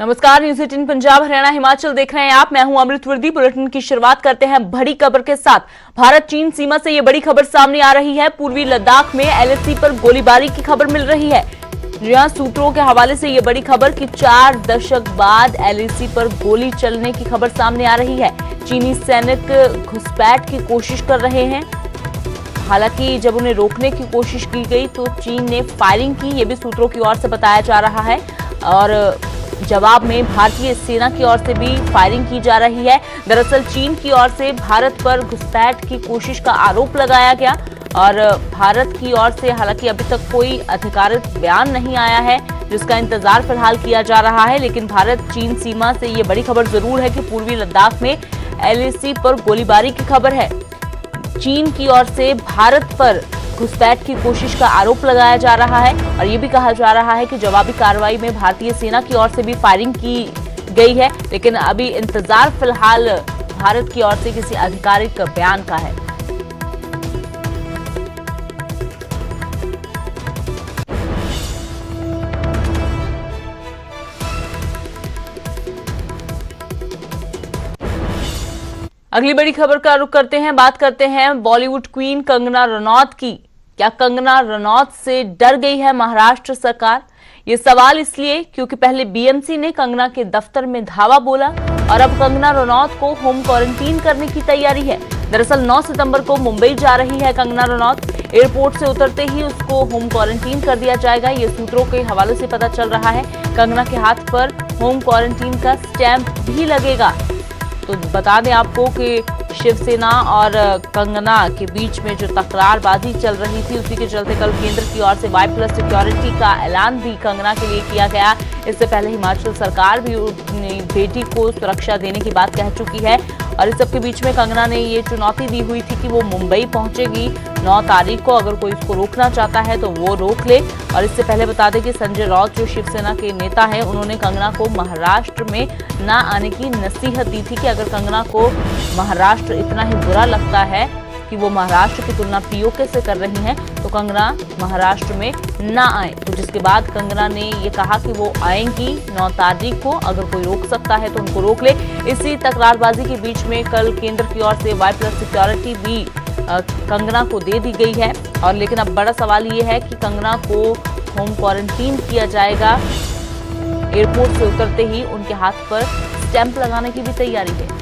नमस्कार, न्यूज़ 18 पंजाब हरियाणा हिमाचल देख रहे हैं आप। मैं हूं अमृत वर्दी। बुलेटिन की शुरुआत करते हैं बड़ी खबर के साथ। भारत चीन सीमा से ये बड़ी खबर सामने आ रही है। पूर्वी लद्दाख में एलएसी पर गोलीबारी की खबर मिल रही है। जहां सूत्रों के हवाले से ये बड़ी खबर कि 4 दशक बाद एलएसी पर गोली चलने की खबर सामने आ रही है। चीनी सैनिक घुसपैठ की कोशिश कर रहे हैं। हालांकि जब उन्हें रोकने की कोशिश की गई तो चीन ने फायरिंग की, ये भी सूत्रों की ओर से बताया जा रहा है। और जवाब में भारतीय सेना की ओर से भी फायरिंग की जा रही है। दरअसल चीन की ओर से भारत पर घुसपैठ की कोशिश का आरोप लगाया गया और भारत की ओर से हालांकि अभी तक कोई अधिकारित बयान नहीं आया है, जिसका इंतजार फिलहाल किया जा रहा है। लेकिन भारत चीन सीमा से ये बड़ी खबर जरूर है कि पूर्वी लद्दाख में एलएसी पर गोलीबारी की खबर है। चीन की ओर से भारत पर घुसपैठ की कोशिश का आरोप लगाया जा रहा है और ये भी कहा जा रहा है कि जवाबी कार्रवाई में भारतीय सेना की ओर से भी फायरिंग की गई है। लेकिन अभी इंतजार फिलहाल भारत की ओर से किसी आधिकारिक बयान का है। अगली बड़ी खबर का रुख करते हैं। बात करते हैं बॉलीवुड क्वीन कंगना रनौत की। क्या कंगना रनौत से डर गई है महाराष्ट्र सरकार? ये सवाल इसलिए क्योंकि पहले बीएमसी ने कंगना के दफ्तर में धावा बोला और अब कंगना रनौत को होम क्वारंटीन करने की तैयारी है। दरअसल 9 सितंबर को मुंबई जा रही है कंगना रनौत। एयरपोर्ट से उतरते ही उसको होम क्वारंटीन कर दिया जाएगा, ये सूत्रों के हवाले से पता चल रहा है। कंगना के हाथ पर होम क्वारंटीन का स्टैंप भी लगेगा। तो बता दें आपको कि शिवसेना और कंगना के बीच में जो तकरारबाजी चल रही थी, उसी के चलते कल केंद्र की ओर से Y+ सिक्योरिटी का ऐलान भी कंगना के लिए किया गया। इससे पहले हिमाचल सरकार भी अपनी बेटी को सुरक्षा देने की बात कह चुकी है और इस सब के बीच में कंगना ने ये चुनौती दी हुई थी कि वो मुंबई पहुंचेगी 9 तारीख को। अगर कोई इसको रोकना चाहता है तो वो रोक ले। और इससे पहले बता दें कि संजय राउत जो शिवसेना के नेता हैं, उन्होंने कंगना को महाराष्ट्र में ना आने की नसीहत दी थी कि अगर कंगना को महाराष्ट्र इतना ही बुरा लगता है कि वो महाराष्ट्र की तुलना पीओके से कर रही हैं, तो कंगना महाराष्ट्र में ना आए। तो जिसके बाद कंगना ने ये कहा कि वो आएंगी 9 तारीख को, अगर कोई रोक सकता है तो उनको रोक ले। इसी तकरारबाजी के बीच में कल केंद्र की ओर से Y+ सिक्योरिटी भी कंगना को दे दी गई है। और लेकिन अब बड़ा सवाल ये है कि कंगना को होम क्वारंटीन किया जाएगा। एयरपोर्ट से उतरते ही उनके हाथ पर स्टैंप लगाने की भी तैयारी है।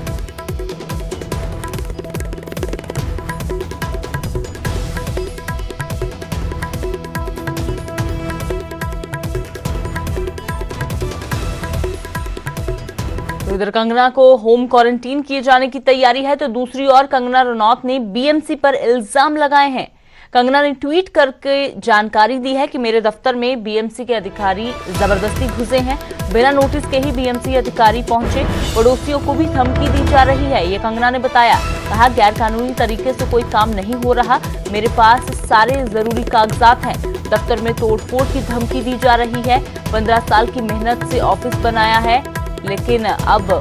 इधर कंगना को होम क्वारंटीन किए जाने की तैयारी है तो दूसरी ओर कंगना रनौत ने बीएमसी पर इल्जाम लगाए हैं। कंगना ने ट्वीट करके जानकारी दी है कि मेरे दफ्तर में बीएमसी के अधिकारी जबरदस्ती घुसे हैं। बिना नोटिस के ही बीएमसी अधिकारी पहुंचे। पड़ोसियों को भी धमकी दी जा रही है, ये कंगना ने बताया। कहा, गैर कानूनी तरीके से कोई काम नहीं हो रहा, मेरे पास सारे जरूरी कागजात हैं। दफ्तर में तोड़फोड़ की धमकी दी जा रही है। 15 साल की मेहनत से ऑफिस बनाया है, लेकिन अब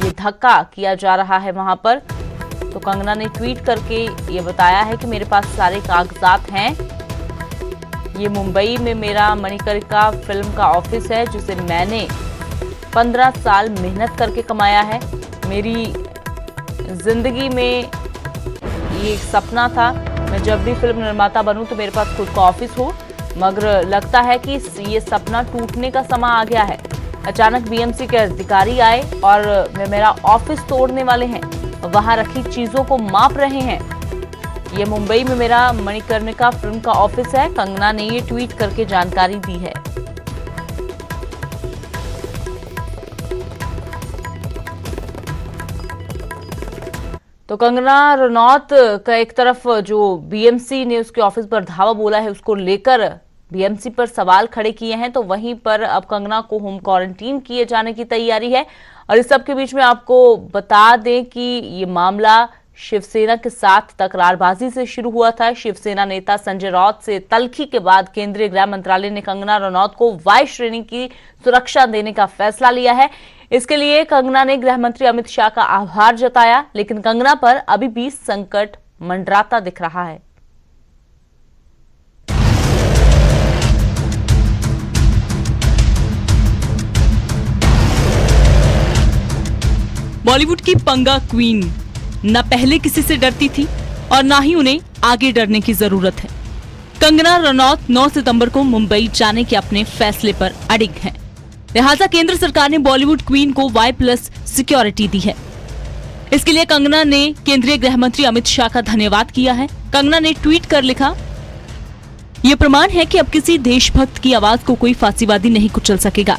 ये धक्का किया जा रहा है वहां पर। तो कंगना ने ट्वीट करके ये बताया है कि मेरे पास सारे कागजात हैं। ये मुंबई में मेरा मणिकर्णिका फिल्म का ऑफिस है, जिसे मैंने 15 साल मेहनत करके कमाया है। मेरी जिंदगी में ये एक सपना था, मैं जब भी फिल्म निर्माता बनूं तो मेरे पास खुद का ऑफिस हो, मगर लगता है कि ये सपना टूटने का समय आ गया है। अचानक बीएमसी के अधिकारी आए और वे मेरा ऑफिस तोड़ने वाले हैं, वहां रखी चीजों को माप रहे हैं। ये मुंबई में मेरा मणिकर्णिका फिल्म का ऑफिस है। कंगना ने ये ट्वीट करके जानकारी दी है। तो कंगना रनौत का एक तरफ जो बीएमसी ने उसके ऑफिस पर धावा बोला है, उसको लेकर बीएमसी पर सवाल खड़े किए हैं, तो वहीं पर अब कंगना को होम क्वारंटीन किए जाने की तैयारी है। और इस सब के बीच में आपको बता दें कि ये मामला शिवसेना के साथ तकरारबाजी से शुरू हुआ था। शिवसेना नेता संजय राउत से तल्खी के बाद केंद्रीय गृह मंत्रालय ने कंगना रनौत को Y श्रेणी की सुरक्षा देने का फैसला लिया है। इसके लिए कंगना ने गृह मंत्री अमित शाह का आभार जताया, लेकिन कंगना पर अभी भी संकट मंडराता दिख रहा है। बॉलीवुड की पंगा क्वीन न पहले किसी से डरती थी और ना ही उन्हें आगे डरने की जरूरत है। कंगना रनौत 9 सितंबर को मुंबई जाने के अपने फैसले पर अडिग हैं। लिहाजा केंद्र सरकार ने बॉलीवुड क्वीन को Y+ सिक्योरिटी दी है। इसके लिए कंगना ने केंद्रीय गृह मंत्री अमित शाह का धन्यवाद किया है। कंगना ने ट्वीट कर लिखा, ये प्रमाण है कि अब किसी देशभक्त की आवाज को कोई फांसीवादी नहीं कुचल सकेगा।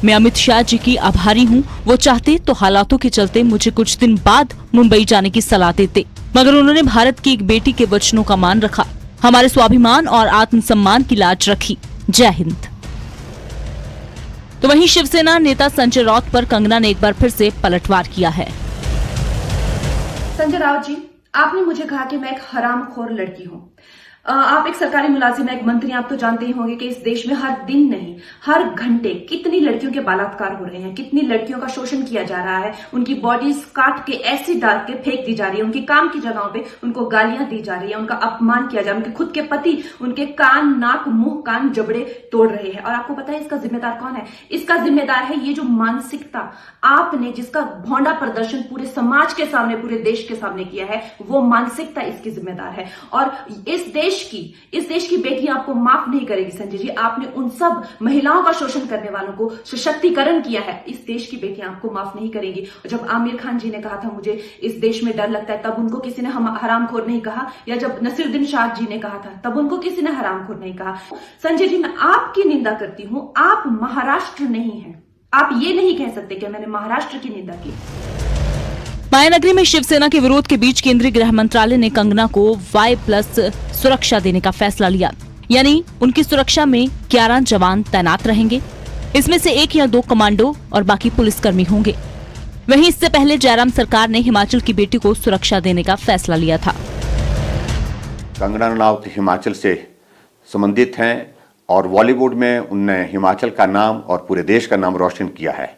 मैं अमित शाह जी की आभारी हूँ। वो चाहते तो हालातों के चलते मुझे कुछ दिन बाद मुंबई जाने की सलाह देते, मगर उन्होंने भारत की एक बेटी के वचनों का मान रखा, हमारे स्वाभिमान और आत्मसम्मान की लाज रखी। जय हिंद। तो वहीं शिवसेना नेता संजय राउत पर कंगना ने एक बार फिर से पलटवार किया है। संजय राउत जी, आपने मुझे कहा कि मैं एक हरामखोर लड़की हूं। आप एक सरकारी मुलाजिम, एक मंत्री, आप तो जानते ही होंगे कि इस देश में हर दिन नहीं हर घंटे कितनी लड़कियों के बलात्कार हो रहे हैं, कितनी लड़कियों का शोषण किया जा रहा है, उनकी बॉडीज काट के ऐसी डाल के फेंक दी जा रही है, उनकी काम की जगहों पे उनको गालियां दी जा रही है, उनका अपमान किया जा रहा है, उनके खुद के पति उनके कान, नाक, मुंह, कान, जबड़े तोड़ रहे हैं। और आपको पता है इसका जिम्मेदार कौन है? इसका जिम्मेदार है ये जो मानसिकता आपने, जिसका भौंडा प्रदर्शन पूरे समाज के सामने, पूरे देश के सामने किया है, वो मानसिकता इसकी जिम्मेदार है। और इस देश की बेटियां आपको माफ नहीं करेगी संजय जी। आपने उन सब महिलाओं का शोषण करने वालों को सशक्तिकरण किया है, इस देश की बेटियां आपको माफ नहीं करेंगी। जब आमिर खान जी ने कहा था मुझे इस देश में डर लगता है, तब उनको किसी ने हरामखोर नहीं कहा, या जब नसीरुद्दीन शाह जी ने कहा था तब उनको किसी ने हरामखोर नहीं कहा। संजय जी, मैं आपकी निंदा करती हूं, आप महाराष्ट्र नहीं है। आप ये नहीं कह सकते कि मैंने महाराष्ट्र की निंदा की। मायानगरी में शिवसेना के विरोध के बीच केंद्रीय गृह मंत्रालय ने कंगना को Y+ सुरक्षा देने का फैसला लिया, यानी उनकी सुरक्षा में 11 जवान तैनात रहेंगे। इसमें से 1 या 2 कमांडो और बाकी पुलिसकर्मी होंगे। वहीं इससे पहले जयराम सरकार ने हिमाचल की बेटी को सुरक्षा देने का फैसला लिया था। कंगना रनौत हिमाचल से संबंधित हैं और बॉलीवुड में उनने हिमाचल का नाम और पूरे देश का नाम रोशन किया है।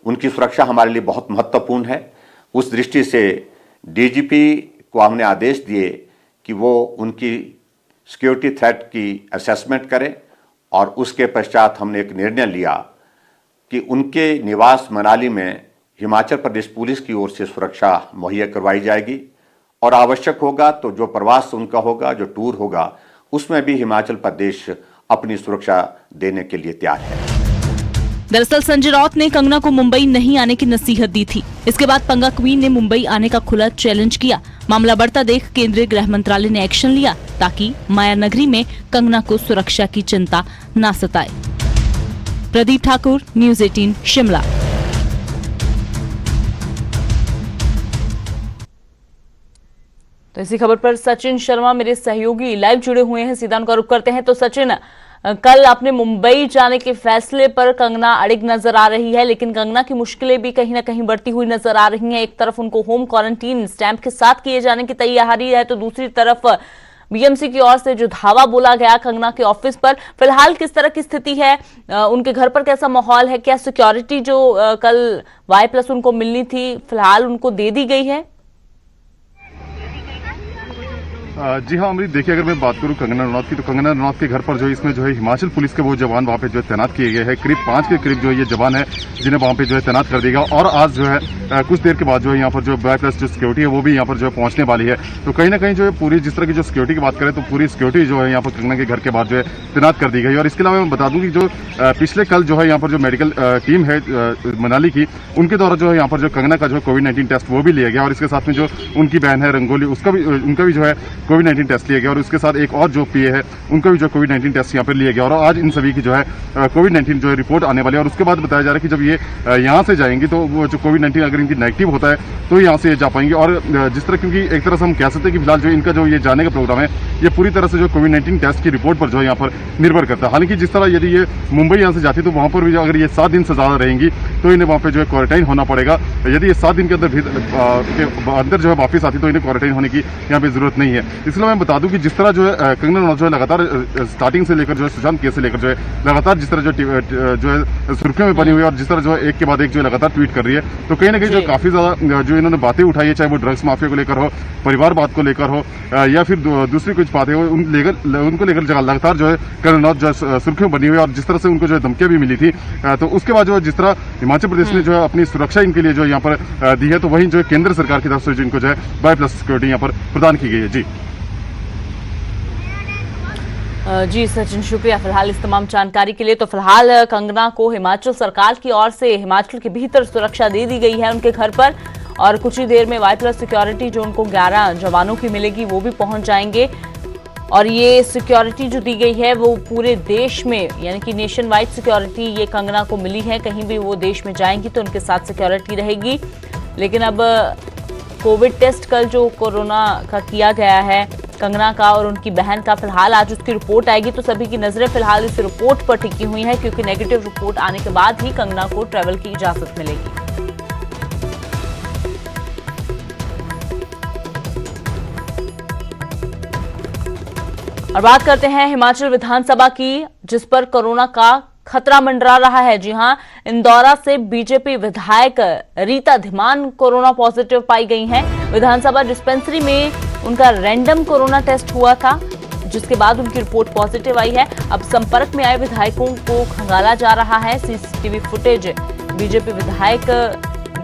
उनकी सुरक्षा हमारे लिए बहुत महत्वपूर्ण है। उस दृष्टि से DGP को हमने आदेश दिए कि वो उनकी सिक्योरिटी थ्रेट की असेसमेंट करें, और उसके पश्चात हमने एक निर्णय लिया कि उनके निवास मनाली में हिमाचल प्रदेश पुलिस की ओर से सुरक्षा मुहैया करवाई जाएगी, और आवश्यक होगा तो जो प्रवास उनका होगा, जो टूर होगा, उसमें भी हिमाचल प्रदेश अपनी सुरक्षा देने के लिए तैयार है। दरअसल संजय राउत ने कंगना को मुंबई नहीं आने की नसीहत दी थी। इसके बाद पंगा क्वीन ने मुंबई आने का खुला चैलेंज किया। मामला बढ़ता देख केंद्रीय गृह मंत्रालय ने एक्शन लिया ताकि मायानगरी में कंगना को सुरक्षा की चिंता न सताए। प्रदीप ठाकुर, न्यूज़ 18 शिमला। तो इसी खबर पर सचिन शर्मा मेरे सहयोगी लाइव जुड़े हुए हैं, सीधा उनका रुख करते हैं। तो सचिन, कल आपने मुंबई जाने के फैसले पर कंगना अड़िग नजर आ रही है, लेकिन कंगना की मुश्किलें भी कहीं ना कहीं बढ़ती हुई नजर आ रही हैं। एक तरफ उनको होम क्वारंटीन स्टैंप के साथ किए जाने की तैयारी है, तो दूसरी तरफ BMC की ओर से जो धावा बोला गया कंगना के ऑफिस पर, फिलहाल किस तरह की स्थिति है? उनके घर पर कैसा माहौल है? क्या सिक्योरिटी जो कल Y+ उनको मिलनी थी फिलहाल उनको दे दी गई है? जी हाँ अमृत, देखिए अगर मैं बात करूं कंगना रनौत की, तो कंगना रनौत के घर पर जो है इसमें जो है हिमाचल पुलिस के वो जवान वहाँ पे जो है तैनात किए गए हैं। करीब 5 के करीब जो है ये जवान है जिन्हें वहाँ पे जो है तैनात कर दिया गया, और आज जो है कुछ देर के बाद जो है यहाँ पर जो Y+ जो सिक्योरिटी है वो भी यहाँ पर जो है पहुंचने वाली है। तो कहीं ना कहीं जो है पूरी जिस तरह की जो सिक्योरिटी की बात करें तो पूरी सिक्योरिटी जो है यहाँ पर कंगना के घर के बाद जो है तैनात कर दी गई। और इसके अलावा मैं बता दूं कि जो पिछले कल जो है यहाँ पर जो मेडिकल टीम है मनाली की, उनके द्वारा जो है यहाँ पर जो कंगना का जो है कोविड-19 टेस्ट वो भी लिया गया, और इसके साथ में जो उनकी बहन है रंगोली, उनका भी जो है कोविड-19 टेस्ट लिया गया, और उसके साथ एक और जो PA है उनका भी जो कोविड-19 टेस्ट यहाँ पर लिया गया। और आज इन सभी की जो है कोविड-19 जो है रिपोर्ट आने वाली है, और उसके बाद बताया जा रहा है कि जब ये यहाँ से जाएंगी तो वो जो कोविड-19 अगर इनकी नेगेटिव होता है तो यहाँ से जा पाएंगे। और जिस तरह, क्योंकि एक तरह से हम कह सकते हैं कि फिलहाल जो इनका जो ये जाने का प्रोग्राम है ये पूरी तरह से जो कोविड-19 टेस्ट की रिपोर्ट पर जो है यहाँ पर निर्भर करता है। हालांकि जिस तरह यदि ये मुंबई यहाँ से जाती तो वहाँ पर भी अगर ये 7 दिन से ज्यादा रहेंगी तो इन्हें वहाँ पर जो है क्वारंटाइन होना पड़ेगा। यदि ये 7 दिन के अंदर जो है वापस आती तो इन्हें क्वारंटाइन होने की यहाँ पे जरूरत नहीं है। इसलिए मैं बता दूं कि जिस तरह जो है कंगना रनौत जो है लगातार स्टार्टिंग से लेकर जो है सुशांत केस से लेकर जो है लगातार जिस तरह जो है सुर्खियों में बनी हुई है और जिस तरह जो है एक के बाद एक जो है लगातार ट्वीट कर रही है, तो कहीं ना कहीं जो काफी ज्यादा जो इन्होंने बातें उठाई है, चाहे वो ड्रग्स माफिया को लेकर हो, परिवार बात को लेकर हो या फिर दूसरी कुछ बातें हो, उनको लेकर लगातार जो है कंगना रनौत जो है सुर्खियों बनी हुई है। और जिस तरह से उनको जो है धमकियां भी मिली थी, तो उसके बाद जो है जिस तरह हिमाचल प्रदेश ने जो है अपनी सुरक्षा इनके लिए जो यहाँ पर दी है, तो वहीं जो है केंद्र सरकार की तरफ से जिनको जो है बाय+ सिक्योरिटी यहाँ पर प्रदान की गई है। जी सचिन, शुक्रिया फिलहाल इस तमाम जानकारी के लिए। तो फिलहाल कंगना को हिमाचल सरकार की ओर से हिमाचल के भीतर सुरक्षा दे दी गई है उनके घर पर, और कुछ ही देर में बाय+ सिक्योरिटी जो उनको 11 जवानों की मिलेगी वो भी पहुंच जाएंगे। और ये सिक्योरिटी जो दी गई है वो पूरे देश में, यानी कि नेशन वाइड सिक्योरिटी ये कंगना को मिली है। कहीं भी वो देश में जाएंगी तो उनके साथ सिक्योरिटी रहेगी। लेकिन अब कोविड टेस्ट कल जो कोरोना का किया गया है कंगना का और उनकी बहन का, फिलहाल आज उसकी रिपोर्ट आएगी, तो सभी की नजरें फिलहाल इस रिपोर्ट पर टिकी हुई है, क्योंकि नेगेटिव रिपोर्ट आने के बाद ही कंगना को ट्रैवल की इजाजत मिलेगी। और बात करते हैं हिमाचल विधानसभा की, जिस पर कोरोना का खतरा मंडरा रहा है। जी हां, इंदौरा से बीजेपी विधायक रीता धीमान कोरोना पॉजिटिव पाई गई हैं। विधानसभा डिस्पेंसरी में उनका रैंडम कोरोना टेस्ट हुआ था, जिसके बाद उनकी रिपोर्ट पॉजिटिव आई है। अब संपर्क में आए विधायकों को खंगाला जा रहा है। सीसीटीवी फुटेज बीजेपी विधायक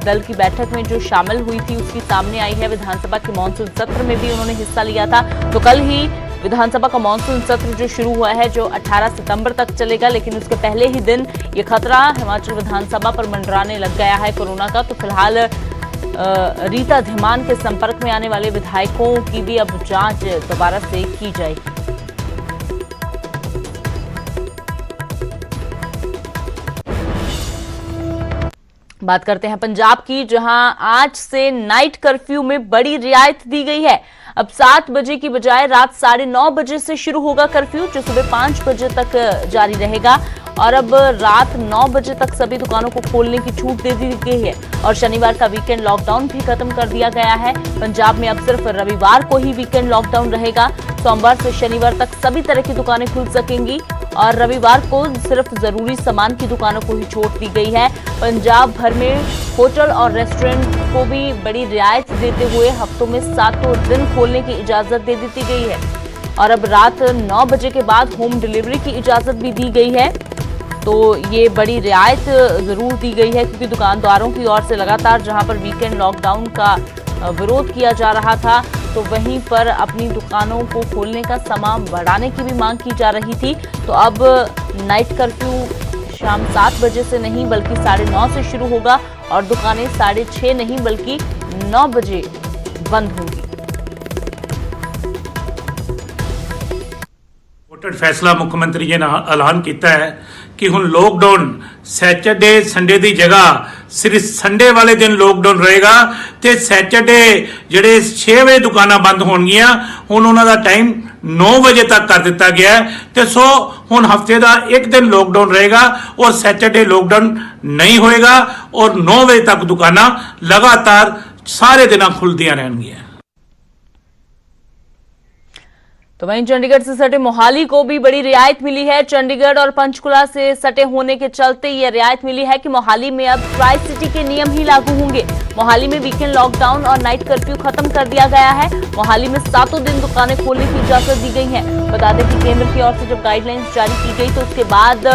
दल की बैठक में जो शामिल हुई थी उसकी सामने आई है। विधानसभा के मानसून सत्र में भी उन्होंने हिस्सा लिया था। तो कल ही विधानसभा का मानसून सत्र जो शुरू हुआ है, जो 18 सितंबर तक चलेगा, लेकिन उसके पहले ही दिन ये खतरा हिमाचल विधानसभा पर मंडराने लग गया है कोरोना का। तो फिलहाल रीता धीमान के संपर्क में आने वाले विधायकों की भी अब जांच दोबारा से की जाएगी। बात करते हैं पंजाब की, जहां आज से नाइट कर्फ्यू में बड़ी रियायत दी गई है। अब 7 बजे की बजाय रात 9:30 बजे से शुरू होगा कर्फ्यू, जो सुबह 5 बजे तक जारी रहेगा। और अब रात 9 बजे तक सभी दुकानों को खोलने की छूट दे दी गई है। और शनिवार का वीकेंड लॉकडाउन भी खत्म कर दिया गया है। पंजाब में अब सिर्फ रविवार को ही वीकेंड लॉकडाउन रहेगा। सोमवार से शनिवार तक सभी तरह की दुकानें खुल सकेंगी और रविवार को सिर्फ जरूरी सामान की दुकानों को ही छूट दी गई है। पंजाब भर में होटल और रेस्टोरेंट को भी बड़ी रियायत देते हुए हफ्तों में 7 दिन खोलने की इजाजत दे दी गई है। और अब रात 9 बजे के बाद होम डिलीवरी की इजाजत भी दी गई है। तो ये बड़ी रियायत जरूर दी गई है, क्योंकि दुकानदारों की ओर से लगातार जहां पर वीकेंड लॉकडाउन का विरोध किया जा रहा था, तो वहीं पर अपनी दुकानों को खोलने का समय बढ़ाने की भी मांग की जा रही थी। तो अब नाइट कर्फ्यू शाम 7 बजे से नहीं बल्कि 9:30 से शुरू होगा और दुकानें 6:30 नहीं बल्कि 9 बजे बंद होंगी। फैसला मुख्यमंत्री जी ने ऐलान किया है कि हुण लॉकडाउन सैटरडे संडे की जगह सिर्फ संडे वाले दिन लॉकडाउन रहेगा ते सैटरडे जिहड़े 6 बजे दुकानां बंद होणगियां हुण उन्हां दा टाइम 9 बजे तक कर दिता गया है। ते सो हुण हफ्ते का एक दिन लॉकडाउन रहेगा और सैटरडे लॉकडाउन नहीं होएगा और 9 बजे तक दुकानां लगातार सारे दिन खुलदियां रहणगियां। तो वहीं चंडीगढ़ से सटे मोहाली को भी बड़ी रियायत मिली है। चंडीगढ़ और पंचकुला से सटे होने के चलते ये रियायत मिली है कि मोहाली में अब ट्राई सिटी के नियम ही लागू होंगे। मोहाली में वीकेंड लॉकडाउन और नाइट कर्फ्यू खत्म कर दिया गया है। मोहाली में 7 दिन दुकानें खोलने की इजाजत दी गई है। बता दें कि केंद्र की ओर से जब गाइडलाइंस जारी की गई तो उसके बाद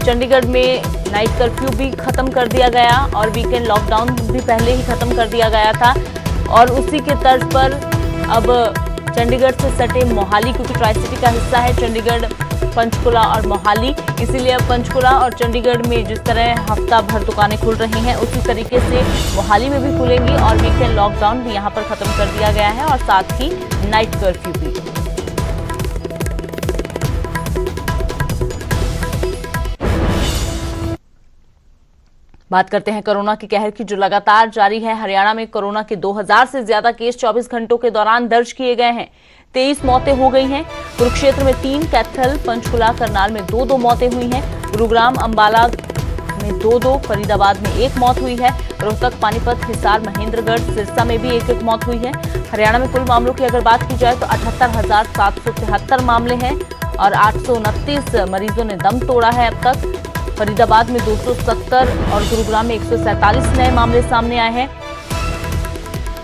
चंडीगढ़ में नाइट कर्फ्यू भी खत्म कर दिया गया और वीकेंड लॉकडाउन भी पहले ही खत्म कर दिया गया था। और उसी के तर्ज पर अब चंडीगढ़ से सटे मोहाली, क्योंकि ट्राई सिटी का हिस्सा है चंडीगढ़, पंचकुला और मोहाली, इसीलिए अब पंचकुला और चंडीगढ़ में जिस तरह हफ्ता भर दुकानें खुल रही हैं उसी तरीके से मोहाली में भी खुलेंगी और वीकेंड लॉकडाउन भी यहां पर खत्म कर दिया गया है और साथ ही नाइट कर्फ्यू भी। बात करते हैं कोरोना के कहर की, जो लगातार जारी है। हरियाणा में कोरोना के 2000 से ज्यादा केस 24 घंटों के दौरान दर्ज किए गए हैं। 23 मौतें हो गई हैं। कुरुक्षेत्र में 3, कैथल, पंचकुला, करनाल में 2-2 मौतें हुई हैं। गुरुग्राम, अंबाला, में 2-2, फरीदाबाद में 1 मौत हुई है। रोहतक, पानीपत, हिसार, महेंद्रगढ़, सिरसा में भी 1-1 मौत हुई है। हरियाणा में कुल मामलों की अगर बात की जाए तो 78,773 मामले हैं और 829 मरीजों ने दम तोड़ा है अब तक। फरीदाबाद में 270 और गुरुग्राम में 147 नए मामले सामने आए हैं।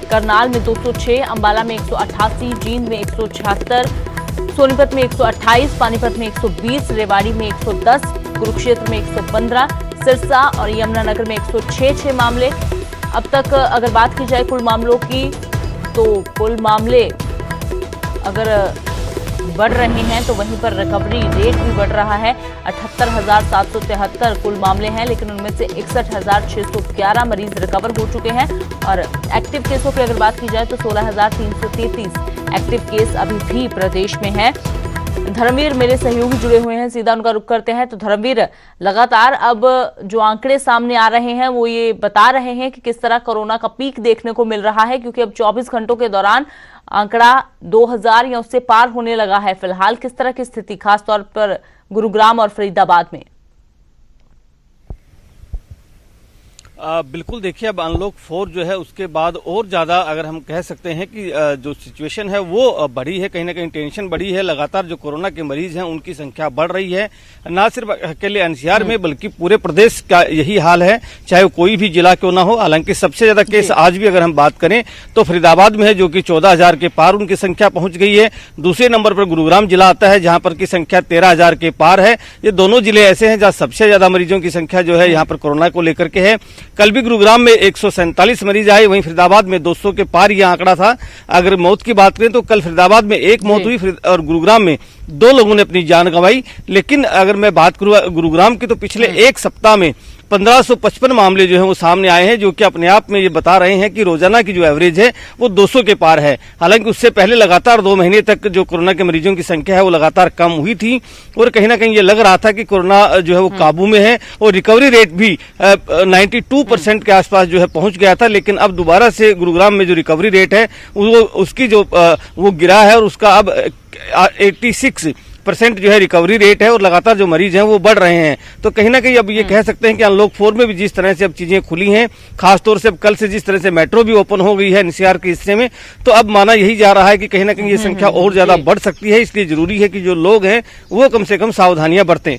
करनाल में 206, अंबाला में 188, जींद में 176, सोनीपत में 128, पानीपत में 120, रेवाड़ी में 110, कुरुक्षेत्र में 115, सिरसा और यमुनानगर में 106 मामले। अब तक अगर बात की जाए कुल मामलों की तो कुल मामले अगर बढ़ रहे हैं तो वहीं पर रिकवरी रेट भी बढ़ रहा है। 78,773 कुल मामले हैं, लेकिन उनमें से 61,611 मरीज रिकवर हो चुके हैं और एक्टिव केसों की अगर बात की जाए तो 16,333 एक्टिव केस अभी भी प्रदेश में है। धर्मवीर मेरे सहयोगी जुड़े हुए हैं, सीधा उनका रुख करते हैं। तो धर्मवीर, लगातार अब जो आंकड़े सामने आ रहे हैं वो ये बता रहे हैं कि किस तरह कोरोना का पीक देखने को मिल रहा है, क्योंकि अब 24 घंटों के दौरान आंकड़ा 2000 या उससे पार होने लगा है। फिलहाल किस तरह की स्थिति खासतौर पर गुरुग्राम और फरीदाबाद में? बिल्कुल, देखिए अब अनलॉक 4 जो है उसके बाद और ज्यादा अगर हम कह सकते हैं कि जो सिचुएशन है वो बढ़ी है, कहीं ना कहीं टेंशन बढ़ी है। लगातार जो कोरोना के मरीज हैं उनकी संख्या बढ़ रही है, ना सिर्फ अकेले एनसीआर में बल्कि पूरे प्रदेश का यही हाल है, चाहे कोई भी जिला क्यों ना हो। हालांकि सबसे ज्यादा केस आज भी अगर हम बात करें तो फरीदाबाद में है, जो कि 14,000 के पार उनकी संख्या पहुंच गई है। दूसरे नंबर पर गुरुग्राम जिला आता है, जहां पर की संख्या 13,000 के पार है। ये दोनों जिले ऐसे हैं जहां सबसे ज्यादा मरीजों की संख्या जो है यहाँ पर कोरोना को लेकर के है। कल भी गुरुग्राम में 147 मरीज आए, वहीं फरीदाबाद में 200 के पार यह आंकड़ा था। अगर मौत की बात करें तो कल फरीदाबाद में 1 मौत हुई और गुरुग्राम में 2 लोगों ने अपनी जान गंवाई। लेकिन अगर मैं बात करूं गुरुग्राम की तो पिछले एक सप्ताह में 1555 मामले जो है वो सामने आए हैं, जो कि अपने आप में ये बता रहे हैं कि रोजाना की जो एवरेज है वो 200 के पार है। हालांकि उससे पहले लगातार 2 महीने तक जो कोरोना के मरीजों की संख्या है वो लगातार कम हुई थी और कहीं ना कहीं ये लग रहा था कि कोरोना जो है वो काबू में है और रिकवरी रेट भी 92% के आसपास जो है पहुंच गया था। लेकिन अब दोबारा से गुरुग्राम में जो रिकवरी रेट है उसकी जो वो गिरा है और उसका अब 86% जो है रिकवरी रेट है और लगातार जो मरीज हैं वो बढ़ रहे हैं। तो कहीं ना कहीं अब ये कह सकते हैं कि अनलॉक 4 में भी जिस तरह से अब चीजें खुली हैं, खासतौर से अब कल से जिस तरह से मेट्रो भी ओपन हो गई है एनसीआर के हिस्से में, तो अब माना यही जा रहा है कि कहीं ना कहीं ये संख्या और ज्यादा बढ़ सकती है। इसलिए जरूरी है कि जो लोग हैं वो कम से कम सावधानियां बरतें।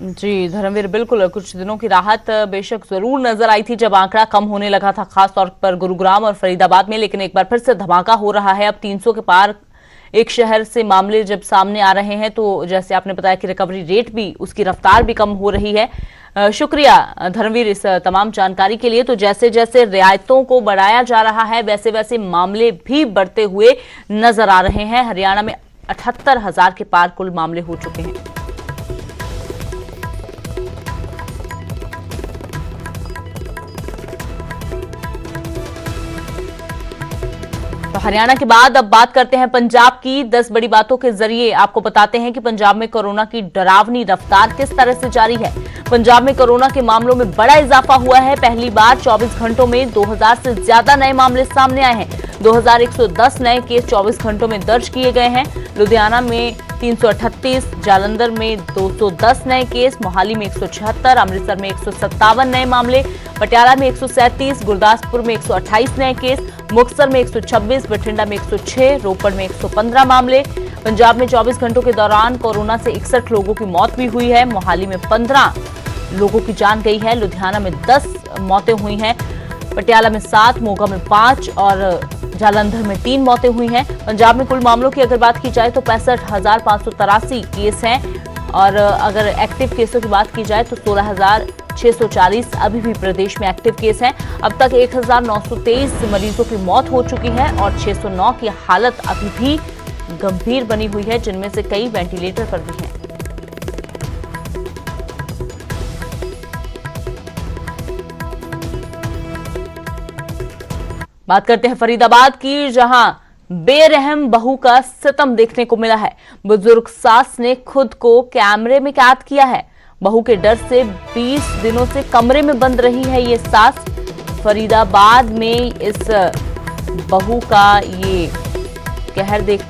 जी धर्मवीर, बिल्कुल कुछ दिनों की राहत बेशक जरूर नजर आई थी जब आंकड़ा कम होने लगा था, खासतौर पर गुरुग्राम और फरीदाबाद में, लेकिन एक बार फिर से धमाका हो रहा है। अब 300 के पार एक शहर से मामले जब सामने आ रहे हैं तो जैसे आपने बताया कि रिकवरी रेट भी, उसकी रफ्तार भी कम हो रही है। शुक्रिया धर्मवीर इस तमाम जानकारी के लिए। तो जैसे जैसे रियायतों को बढ़ाया जा रहा है वैसे वैसे मामले भी बढ़ते हुए नजर आ रहे हैं। हरियाणा में 78,000 के पार कुल मामले हो चुके हैं। तो हरियाणा के बाद अब बात करते हैं पंजाब की। 10 बड़ी बातों के जरिए आपको बताते हैं कि पंजाब में कोरोना की डरावनी रफ्तार किस तरह से जारी है। पंजाब में कोरोना के मामलों में बड़ा इजाफा हुआ है। पहली बार 24 घंटों में 2000 से ज्यादा नए मामले सामने आए हैं। 2110 नए केस 24 घंटों में दर्ज किए गए हैं। लुधियाना में 338, जालंधर में 210 नए केस, मोहाली में 176, अमृतसर में 157 नए मामले, पटियाला में 137, गुरदासपुर में 128 नए केस, मुक्तसर में 126, बठिंडा में 106, रोपड़ में 115 मामले। पंजाब में 24 घंटों के दौरान कोरोना से 61 लोगों की मौत भी हुई है। मोहाली में 15 लोगों की जान गई है। लुधियाना में 10 मौतें हुई हैं। पटियाला में 7, मोगा में 5 और जालंधर में 3 मौतें हुई हैं। पंजाब में कुल मामलों की अगर बात की जाए तो 65,583 केस हैं और अगर एक्टिव केसों की बात की जाए तो 16,640 अभी भी प्रदेश में एक्टिव केस हैं। अब तक 1,923 मरीजों की मौत हो चुकी है और 609 की हालत अभी भी गंभीर बनी हुई है, जिनमें से कई वेंटिलेटर पर भी हैं। बात करते हैं फरीदाबाद की, जहां बेरहम बहू का सितम देखने को मिला है। बुजुर्ग सास ने खुद को कैमरे में कैद किया है। बहू के डर से 20 दिनों से कमरे में बंद रही है ये सास। फरीदाबाद में इस बहू का ये कहर देख,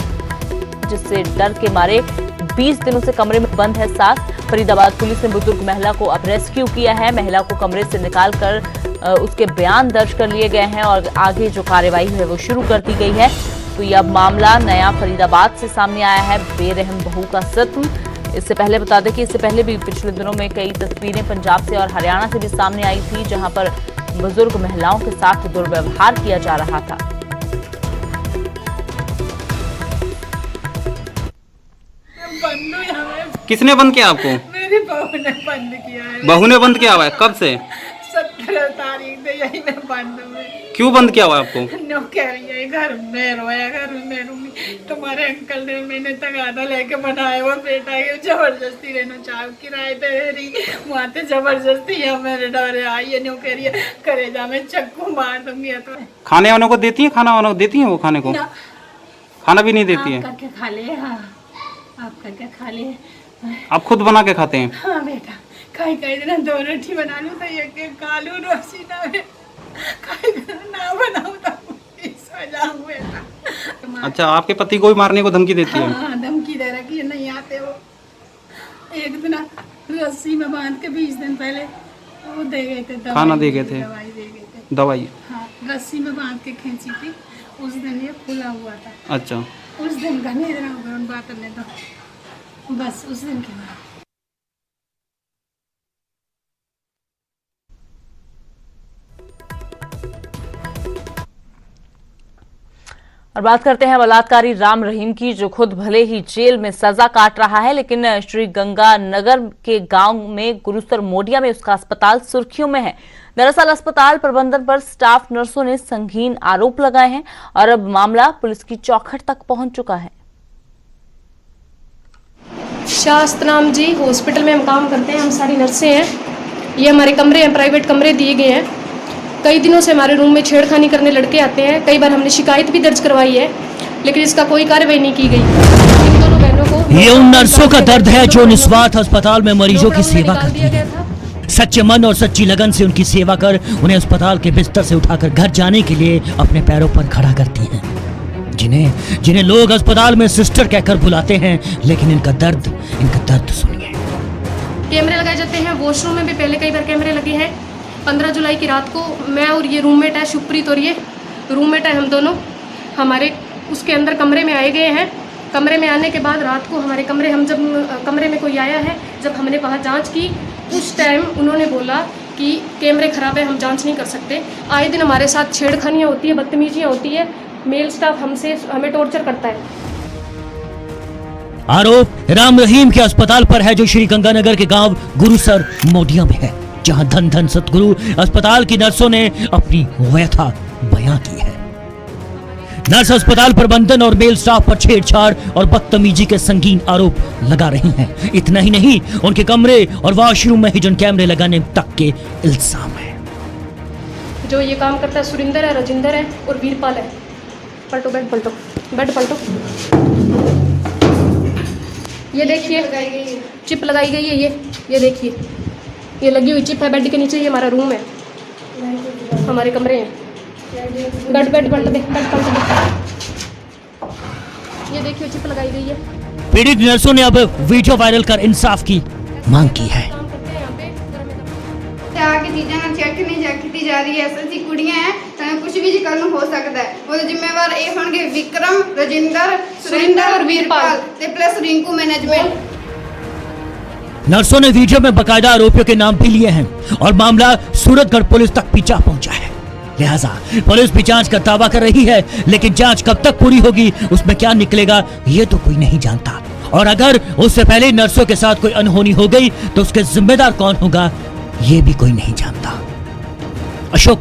जिससे डर के मारे 20 दिनों से कमरे में बंद है सास। फरीदाबाद पुलिस ने बुजुर्ग महिला को अब रेस्क्यू किया है। महिला को कमरे से निकालकर उसके बयान दर्ज कर लिए गए हैं और आगे जो कार्रवाई है वो शुरू कर दी गई है। तो यह मामला नया फरीदाबाद से सामने आया है, बेरहम बहू का सत्म। इससे पहले बता दें कि इससे पहले भी पिछले दिनों में कई तस्वीरें पंजाब से और हरियाणा से भी सामने आई थी, जहां पर बुजुर्ग महिलाओं के साथ दुर्व्यवहार किया जा रहा था। किसने बंद किया आपको? मेरी बहू ने बंद किया है। बहू ने बंद किया हुआ है? कब से? 17 तारीख से यही मैं बंद में। क्यों बंद किया हुआ है आपको? नो कह रही है घर में रोया, घर में रूमी। तुम्हारे अंकल ने मैंने तगादा लेके बनाया हुआ बेटा है, जबरदस्ती रहना चाहो किराए पे रही वहाँ पे जबरदस्ती है। मेरे डरे आई है, नो कह रही है करे जा मैं चक्कू मार दूंगी। तो खाने वालों को देती है? खाना वालों को देती है? वो खाने को खाना भी नहीं देती है? करके खा ले। हाँ आप करके खा ले। आप खुद बना के खाते हैं? हाँ बेटा, कई कई दिन 2 रोटी बना लूँ तो एक खा लूँ, रोटी ना बनाऊँ तो जाऊँ बेटा। अच्छा, आपके पति को भी मारने को धमकी देती है? हाँ धमकी दे रखी है, नहीं आते वो। एक दिन रस्सी में बांध के 20 दिन पहले वो दे गए थे, खाना दे गए थे, दवाई दे गए थे। दवाई? हाँ रस्सी में बांध के खींची थी, उस दिन ये खुला हुआ था। अच्छा, उस दिन का नहीं रहा होगा उन बातों ने, तो बस उस दिन के बाद। और बात करते हैं बलात्कारी राम रहीम की, जो खुद भले ही जेल में सजा काट रहा है, लेकिन श्री गंगानगर के गांव में गुरुसर मोडिया में उसका अस्पताल सुर्खियों में है। दरअसल अस्पताल प्रबंधन पर स्टाफ नर्सों ने संगीन आरोप लगाए हैं और अब मामला पुलिस की चौखट तक पहुंच चुका है। शास्त्रनाम जी हॉस्पिटल में हम काम करते हैं, हम सारी नर्सें हैं। ये हमारे कमरे हैं, प्राइवेट कमरे दिए गए हैं। कई दिनों से हमारे रूम में छेड़खानी करने लड़के आते हैं। कई बार हमने शिकायत भी दर्ज करवाई है, लेकिन इसका कोई कार्रवाई नहीं की गई। इन दोनों बहनों को ये उन नर्सों का दर्द है जो निस्वार्थ अस्पताल में मरीजों की सेवा करती हैं। सच्चे मन और सच्ची लगन से उनकी सेवा कर उन्हें अस्पताल के बिस्तर से उठाकर घर जाने के लिए अपने पैरों पर खड़ा करती हैं। जिन्हें लोग अस्पताल में सिस्टर कहकर बुलाते हैं, लेकिन इनका दर्द सुनिए। कैमरे लगाए जाते हैं, वॉशरूम में भी पहले कई बार कैमरे लगे हैं। 15 जुलाई की रात को मैं और ये रूममेट है शुभप्रीत, और ये रूममेट है, हम दोनों हमारे उसके अंदर कमरे में आए गए हैं। कमरे में आने के बाद रात को हमारे कमरे जब कमरे में कोई आया है, जब हमने वहाँ जांच की, उस टाइम उन्होंने बोला कि कैमरे खराब है, हम जांच नहीं कर सकते। आए दिन हमारे साथ छेड़खानियाँ होती है, बदतमीजियाँ होती है, मेल स्टाफ हमें टॉर्चर करता है। आरोप राम रहीम के अस्पताल पर है, जो श्री गंगानगर के गांव गुरुसर मोडिया में है, जहां धन धन सतगुरु अस्पताल की नर्सों ने अपनी व्यथा बयां की है। नर्स अस्पताल प्रबंधन और मेल स्टाफ पर छेड़छाड़ और बदतमीजी के संगीन आरोप लगा रही हैं। इतना ही नहीं, उनके कमरे और वॉशरूम में हिडन कैमरे लगाने तक के इल्जाम है। जो ये काम करता है सुरिंदर है, राजिंदर है और वीरपाल है। पलटो बेड पलटो, बेड पलटो। ये देखिए चिप लगाई गई है, ये देखिए ये लगी हुई चिप है बेड के नीचे। ये हमारा रूम है, हमारे कमरे हैं। बेड पलट दे, बेड पलट दे। ये देखिए चिप लगाई गई है। पीड़ित नर्सों ने अब वीडियो वायरल कर इंसाफ की मांग की है। आगे चीज़ें चेक नहीं की जा रही है। ऐसी कुड़ियां हैं, कुछ भी कल हो सकता है। वो जिम्मेवार ये होंगे विक्रम, राजिंदर, सुरिंदर और वीरपाल ते प्लस रिंकू मैनेजमेंट। नर्सों ने वीडियो में बकायदा आरोपियों के नाम भी लिए हैं और मामला सूरतगढ़ पुलिस तक भी जा पहुंचा है। लिहाजा पुलिस भी जांच का दावा कर रही है, लेकिन जांच कब तक पूरी होगी, उसमें क्या निकलेगा, ये तो कोई नहीं जानता। और अगर उससे पहले नर्सों के साथ कोई अनहोनी हो गई तो उसके जिम्मेदार कौन होगा, ये भी कोई नहीं जानता। अशोक